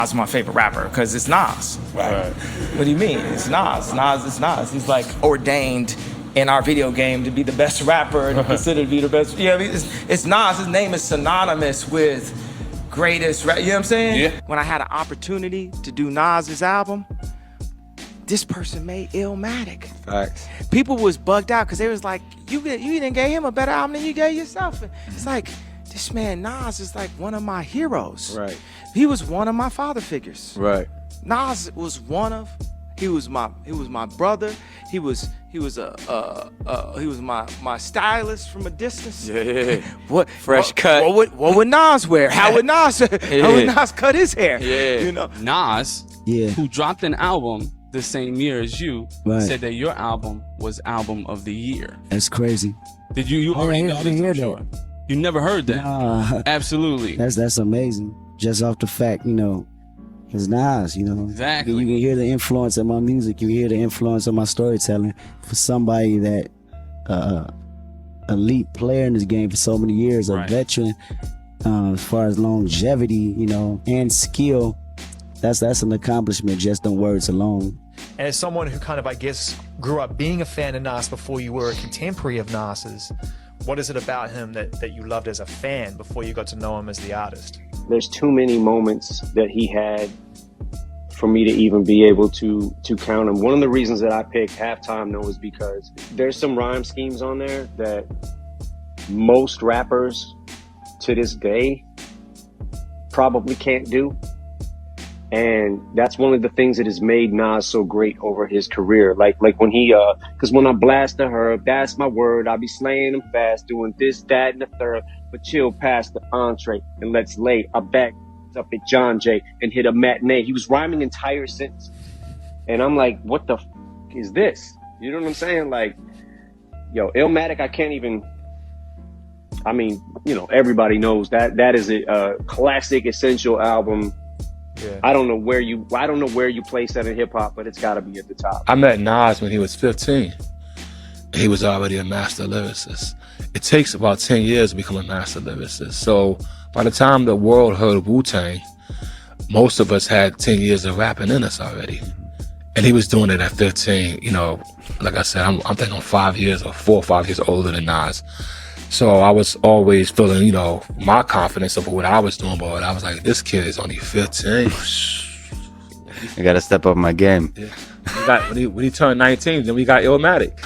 Nas my favorite rapper because it's Nas. Right. What do you mean? It's Nas. Nas is Nas. He's like ordained in our video game to be the best rapper and considered to be the best. Yeah, I mean, it's Nas. His name is synonymous with greatest rap. You know what I'm saying? Yeah. When I had an opportunity to do Nas's album, this person made Illmatic. Facts. People was bugged out because they was like, you didn't give him a better album than you gave yourself. It's like, this man Nas is like one of my heroes. Right. He was one of my father figures. Right. Nas was he was my brother. He was my stylist from a distance. Yeah. Fresh cut. What would Nas wear? How would Nas cut his hair? Yeah. You know. Nas, Yeah. who dropped an album the same year as you, Right. said that your album was album of the year. That's crazy. Did you I already didn't know hear this? I'm that. sure. You never heard that? Nah, Absolutely. that's amazing. Just off the fact, it's Nas, Exactly. You can hear the influence of my music. You hear the influence of my storytelling. For somebody that elite player in this game for so many years, a Right. veteran, as far as longevity, and skill, that's an accomplishment just on words alone. And as someone who kind of, I guess, grew up being a fan of Nas before you were a contemporary of Nas's, what is it about him that you loved as a fan before you got to know him as the artist? There's too many moments that he had for me to even be able to count them. One of the reasons that I picked Halftime though is because there's some rhyme schemes on there that most rappers to this day probably can't do. And that's one of the things that has made Nas so great over his career. Like when he, cause when I blast the herb, that's my word. I'll be slaying them fast, doing this, that, and the third. But chill past the entree and let's lay. I back up at John Jay and hit a matinee. He was rhyming entire sentences. And I'm like, what the is this? You know what I'm saying? Like, yo, Illmatic, I can't even, I mean, everybody knows that is a classic, essential album. Yeah. I don't know where you place that in hip hop, but it's got to be at the top. I met Nas when he was 15. He was already a master lyricist. It takes about 10 years to become a master lyricist. So by the time the world heard Wu-Tang, most of us had 10 years of rapping in us already. And he was doing it at 15. Like I said, I'm thinking 4 or 5 years older than Nas. So I was always feeling, my confidence of what I was doing, but I was like, this kid is only 15. I gotta step up my game. Yeah. When he turned 19, then we got Illmatic.